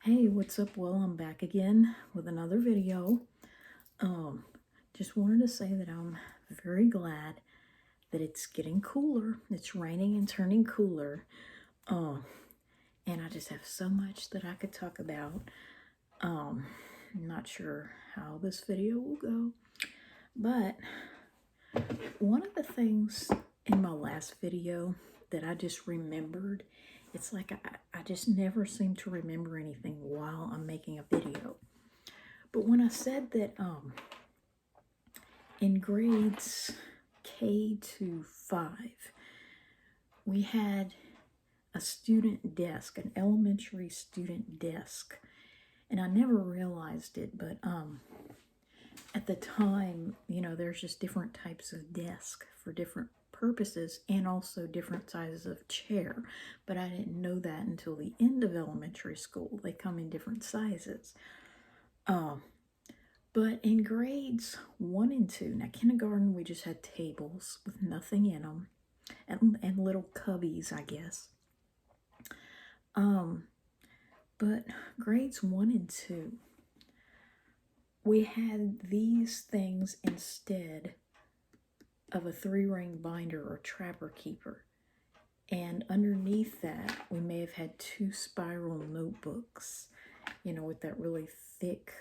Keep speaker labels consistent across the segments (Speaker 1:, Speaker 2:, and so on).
Speaker 1: Hey, what's up? Well, I'm back again with another video. Um, just wanted to say that I'm very glad that it's getting cooler. It's raining and turning cooler. Um, and I just have so much that I could talk about. I'm not sure how this video will go, but one of the things in my last video that I just remembered, it's like I just never seem to remember anything while I'm making a video. But when I said that in grades K to 5, we had a student desk, an elementary student desk. And I never realized it, but at the time, there's just different types of desk for different purposes and also different sizes of chair. But I didn't know that until the end of elementary school. They come in different sizes. But in grades 1 and 2, now kindergarten, we just had tables with nothing in them and little cubbies, I guess. But grades 1 and 2, we had these things instead of a 3-ring binder or trapper keeper. And underneath that, we may have had 2 spiral notebooks, with that really thick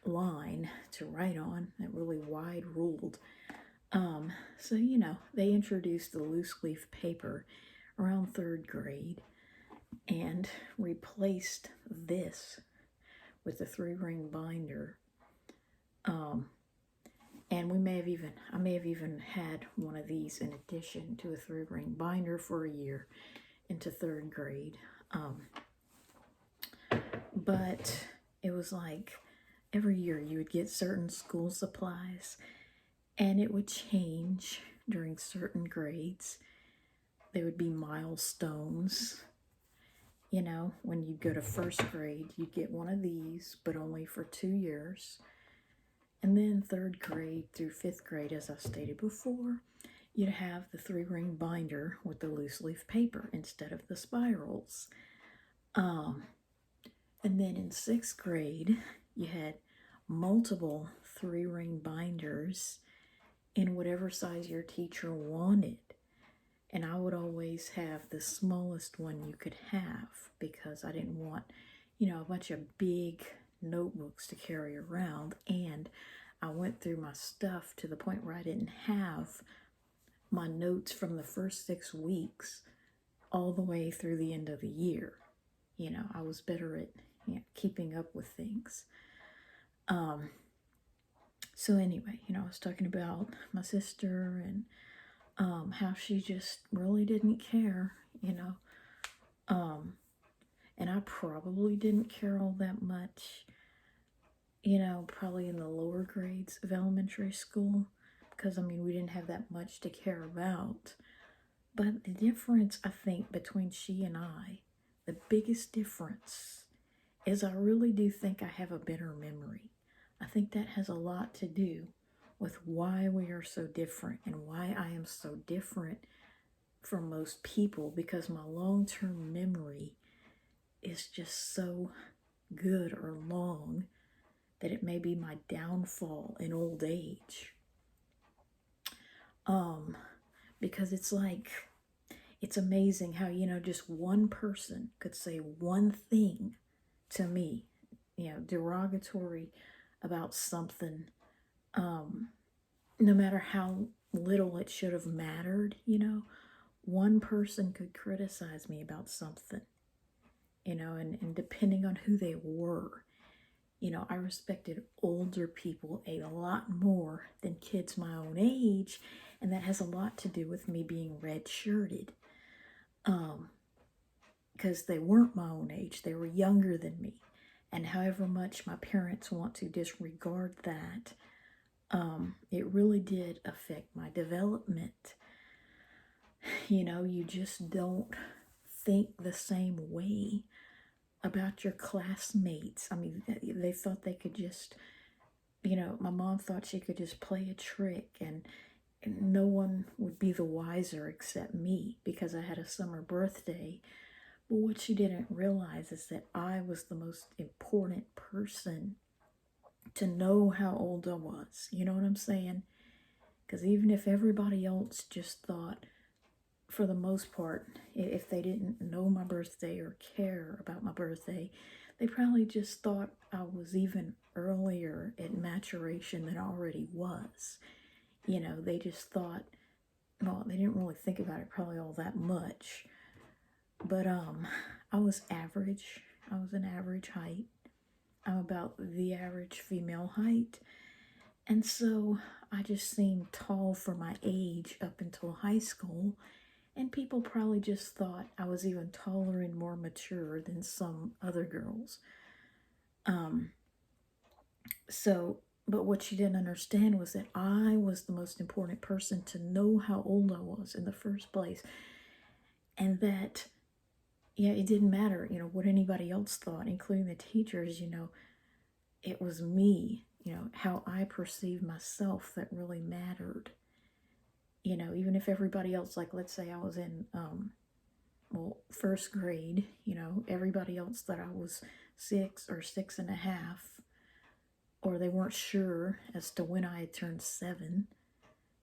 Speaker 1: line to write on, that really wide ruled. So they introduced the loose leaf paper around 3rd grade and replaced this with the 3-ring binder. And I may have even had one of these in addition to a 3-ring binder for a year into 3rd grade. But it was like every year you would get certain school supplies, and it would change during certain grades. There would be milestones. When you'd go to 1st grade, you'd get one of these, but only for 2 years. And then 3rd grade through 5th grade, as I stated before, you'd have the 3-ring binder with the loose leaf paper instead of the spirals. And then in 6th grade, you had multiple 3-ring binders in whatever size your teacher wanted. And I would always have the smallest one you could have because I didn't want, a bunch of big notebooks to carry around. And I went through my stuff to the point where I didn't have my notes from the first 6 weeks all the way through the end of the year. I was better at keeping up with things. So anyway, I was talking about my sister and how she just really didn't care, and I probably didn't care all that much, probably in the lower grades of elementary school, because we didn't have that much to care about. But the difference, I think, between she and I, the biggest difference is I really do think I have a better memory. I think that has a lot to do with why we are so different and why I am so different from most people, because my long-term memory is just so good or long that it may be my downfall in old age. Because it's amazing how, just one person could say one thing to me, derogatory about something, no matter how little it should have mattered, one person could criticize me about something, and depending on who they were, I respected older people a lot more than kids my own age, and that has a lot to do with me being red-shirted, because they weren't my own age, they were younger than me, and however much my parents want to disregard that, it really did affect my development. You just don't think the same way about your classmates. They thought they could just, my mom thought she could just play a trick and no one would be the wiser except me because I had a summer birthday. But what she didn't realize is that I was the most important person to know how old I was. You know what I'm saying? Because even if everybody else just thought, for the most part, if they didn't know my birthday or care about my birthday, they probably just thought I was even earlier at maturation than I already was. You know, they just thought, well, they didn't really think about it probably all that much. But I was average. I was an average height. I'm about the average female height. And so I just seemed tall for my age up until high school. And people probably just thought I was even taller and more mature than some other girls. But what she didn't understand was that I was the most important person to know how old I was in the first place. And that, yeah, it didn't matter, what anybody else thought, including the teachers, it was me, how I perceived myself that really mattered. Even if everybody else, like, let's say I was in, first grade, everybody else thought I was 6 or 6.5, or they weren't sure as to when I had turned 7,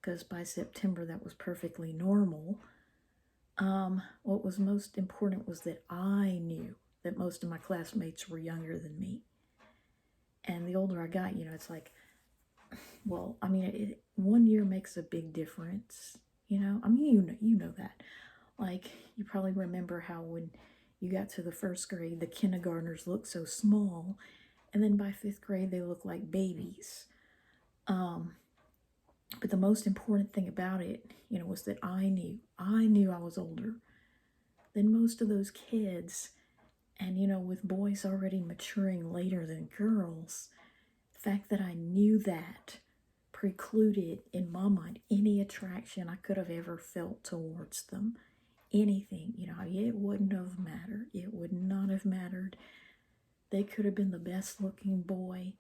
Speaker 1: because by September that was perfectly normal. What was most important was that I knew that most of my classmates were younger than me. And the older I got, it's like, well, I mean, 1 year makes a big difference, I mean, you know that. Like, you probably remember how when you got to the first grade, the kindergartners looked so small, and then by 5th grade, they looked like babies. But the most important thing about it, was that I knew I was older than most of those kids. And, with boys already maturing later than girls, the fact that I knew that precluded, in my mind, any attraction I could have ever felt towards them. Anything, it wouldn't have mattered. It would not have mattered. They could have been the best looking boy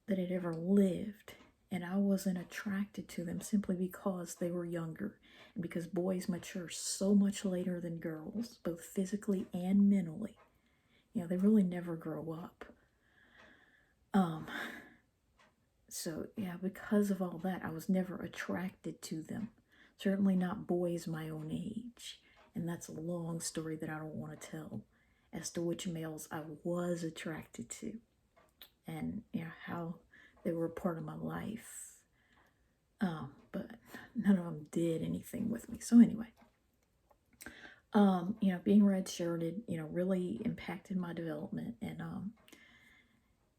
Speaker 1: that had ever lived, and I wasn't attracted to them simply because they were younger, and because boys mature so much later than girls, both physically and mentally. They really never grow up. So yeah, because of all that, I was never attracted to them. Certainly not boys my own age. And that's a long story that I don't want to tell as to which males I was attracted to, and how they were a part of my life. But none of them did anything with me. So anyway, being redshirted, really impacted my development, and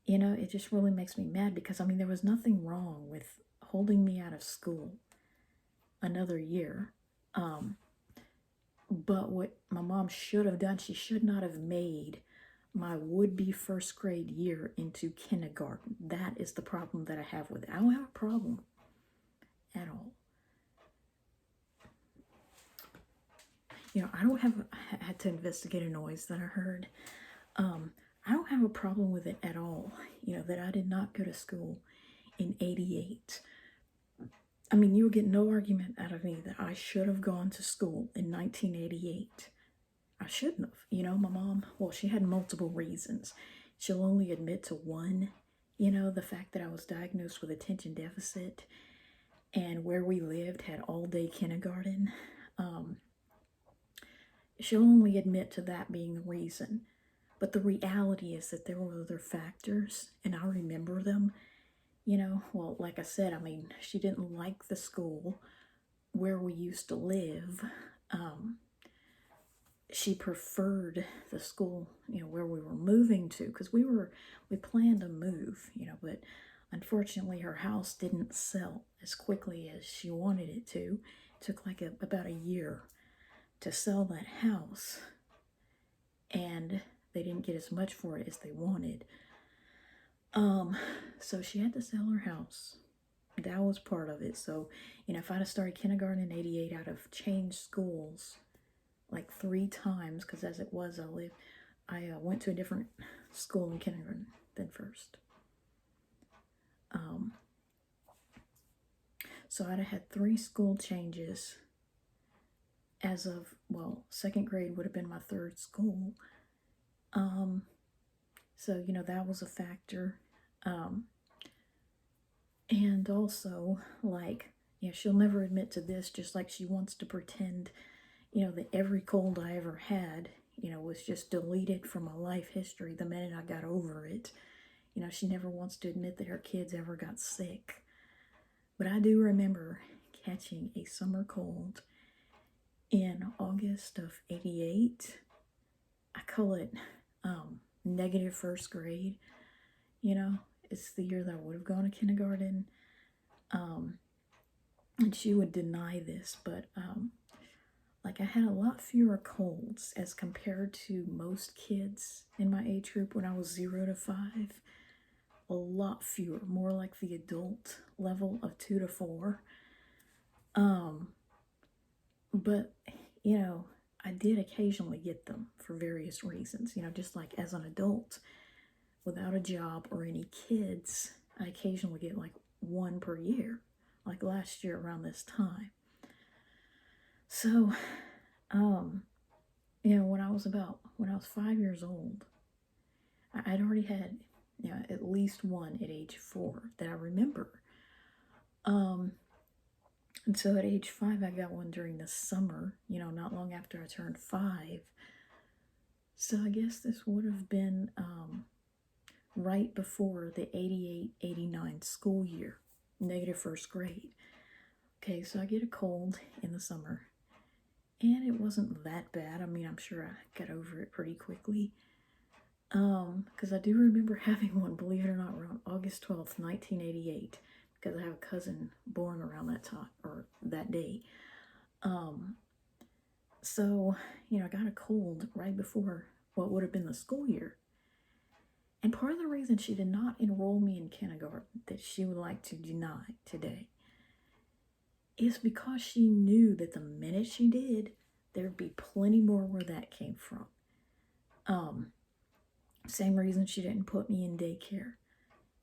Speaker 1: it just really makes me mad because, I mean, there was nothing wrong with holding me out of school another year. But what my mom should have done, she should not have made my would-be first grade year into kindergarten. That is the problem that I have with it. I don't have a problem at all. I had to investigate a noise that I heard. I don't have a problem with it at all, that I did not go to school in 88. I mean, you will get no argument out of me that I should have gone to school in 1988. I shouldn't have. My mom, well, she had multiple reasons. She'll only admit to one, the fact that I was diagnosed with attention deficit, and where we lived had all-day kindergarten. She'll only admit to that being the reason. But the reality is that there were other factors, and I remember them. Well, like I said, I mean, she didn't like the school where we used to live. She preferred the school, where we were moving to, because we planned to move, but unfortunately her house didn't sell as quickly as she wanted it to. It took like about a year to sell that house, and they didn't get as much for it as they wanted. So she had to sell her house. That was part of it. So, if I'd have started kindergarten in 88, I'd have changed schools like 3 times, because as it was, I went to a different school in kindergarten than first. So I'd have had 3 school changes as of, well, second grade would have been my third school. So, that was a factor. Um, and also, like, she'll never admit to this, just like she wants to pretend, that every cold I ever had, was just deleted from my life history the minute I got over it. She never wants to admit that her kids ever got sick. But I do remember catching a summer cold in August of '88. I call it negative first grade. It's the year that I would have gone to kindergarten. And she would deny this, but like I had a lot fewer colds as compared to most kids in my age group when I was 0 to 5. A lot fewer, more like the adult level of 2 to 4. But I did occasionally get them for various reasons. Just like as an adult, without a job or any kids, I occasionally get like one per year, like last year around this time. So, when I was 5 years old, I'd already had, at least one at age 4 that I remember. And so at age 5, I got one during the summer, not long after I turned 5. So I guess this would have been right before the 88-89 school year, negative first grade. Okay, so I get a cold in the summer, and it wasn't that bad. I mean, I'm sure I got over it pretty quickly. Because I do remember having one, believe it or not, around August 12th, 1988, because I have a cousin born around that time, or that day. So, I got a cold right before what would have been the school year. And part of the reason she did not enroll me in kindergarten, that she would like to deny today, is because she knew that the minute she did, there'd be plenty more where that came from. Same reason she didn't put me in daycare.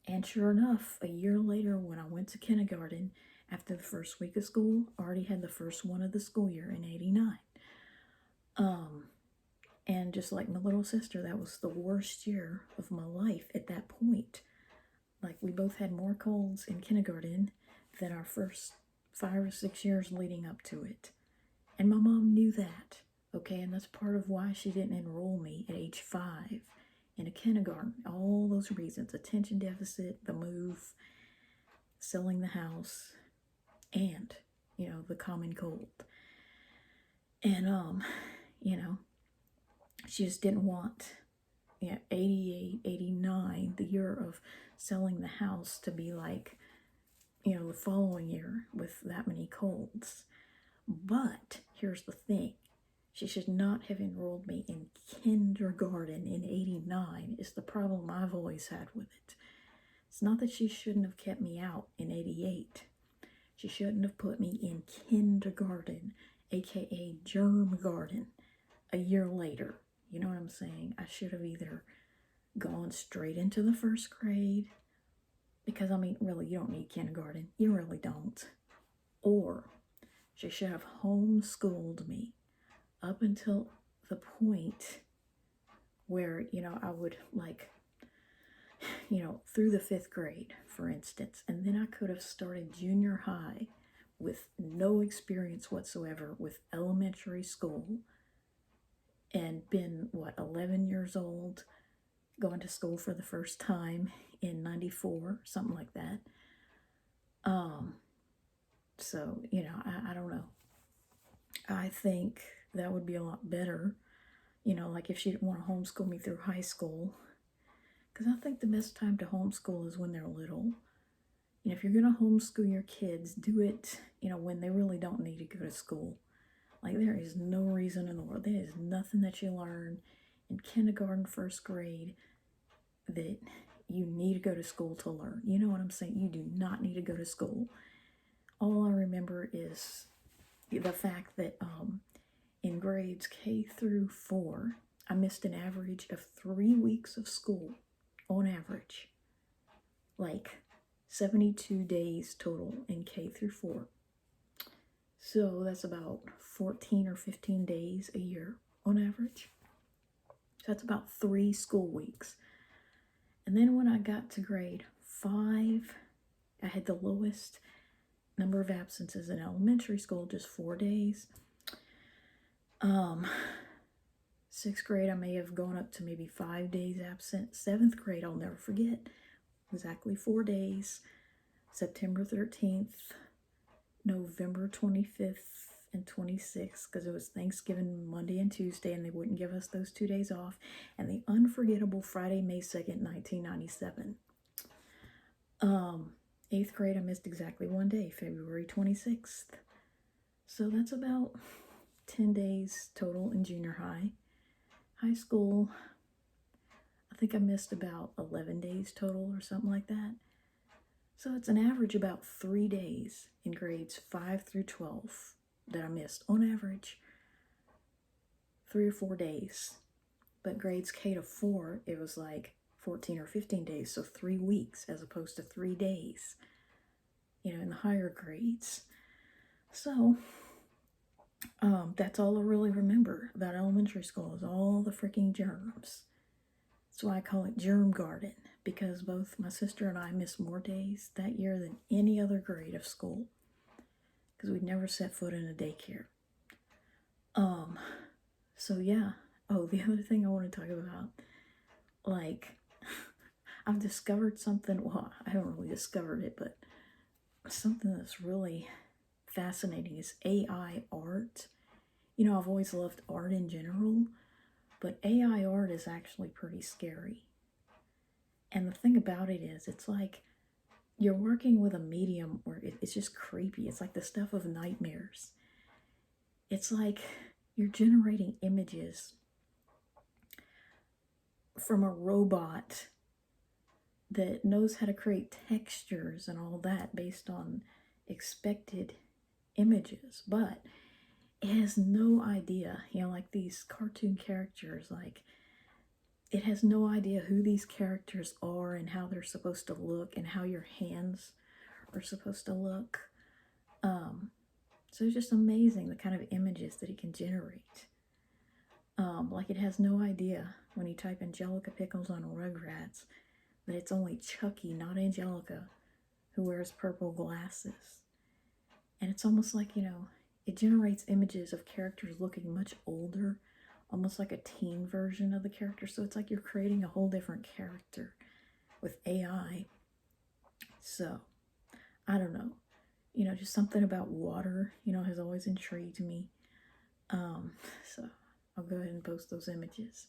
Speaker 1: And sure enough, a year later when I went to kindergarten, after the first week of school, I already had the first one of the school year in '89. And just like my little sister, that was the worst year of my life at that point. Like, we both had more colds in kindergarten than our first 5 or 6 years leading up to it. And my mom knew that, okay? And that's part of why she didn't enroll me at age 5 in a kindergarten. All those reasons: attention deficit, the move, selling the house, and, the common cold. And, she just didn't want, 88, 89, the year of selling the house, to be like, the following year with that many colds. But here's the thing: she should not have enrolled me in kindergarten in '89 is the problem I've always had with it. It's not that she shouldn't have kept me out in '88. She shouldn't have put me in kindergarten, aka germ garden, a year later. You know what I'm saying? I should have either gone straight into the first grade, because, I mean, really, you don't need kindergarten. You really don't. Or she should have homeschooled me up until the point where, I would, like, through the 5th grade, for instance. And then I could have started junior high with no experience whatsoever with elementary school, and been, 11 years old, going to school for the first time in '94, something like that. So, I don't know. I think that would be a lot better, like if she didn't want to homeschool me through high school. Because I think the best time to homeschool is when they're little. If you're going to homeschool your kids, do it, when they really don't need to go to school. Like, there is no reason in the world. There is nothing that you learn in kindergarten, first grade, that you need to go to school to learn. You know what I'm saying? You do not need to go to school. All I remember is the fact that in grades K through 4, I missed an average of 3 weeks of school on average. Like 72 days total in K through 4. So that's about 14 or 15 days a year on average. So that's about 3 school weeks. And then when I got to grade 5, I had the lowest number of absences in elementary school, just 4 days. 6th grade, I may have gone up to maybe 5 days absent. 7th grade, I'll never forget, exactly 4 days. September 13th, November 25th, and 26th, because it was Thanksgiving Monday and Tuesday, and they wouldn't give us those 2 days off. And the unforgettable Friday, May 2nd, 1997. 8th grade, I missed exactly 1 day, February 26th. So that's about 10 days total in junior high. High school, I think I missed about 11 days total or something like that. So it's an average about 3 days in grades 5 through 12 that I missed. On average, 3 or 4 days. But grades K to 4, it was like 14 or 15 days, so 3 weeks as opposed to 3 days, in the higher grades. So, that's all I really remember about elementary school is all the freaking germs. That's why I call it germ garden, because both my sister and I missed more days that year than any other grade of school, because we'd never set foot in a daycare. So yeah. Oh, the other thing I want to talk about, like, I've discovered something, well, I haven't really discovered it, but something that's really fascinating is AI art. I've always loved art in general, but AI art is actually pretty scary. And the thing about it is, it's like you're working with a medium where it's just creepy. It's like the stuff of nightmares. It's like you're generating images from a robot that knows how to create textures and all that based on expected images, but it has no idea, like these cartoon characters, like it has no idea who these characters are and how they're supposed to look and how your hands are supposed to look. So it's just amazing the kind of images that it can generate. Like it has no idea when you type Angelica Pickles on Rugrats that it's only Chucky, not Angelica, who wears purple glasses. And it's almost like, it generates images of characters looking much older, almost like a teen version of the character. So it's like you're creating a whole different character with AI. So, I don't know. Just something about water, has always intrigued me. So I'll go ahead and post those images.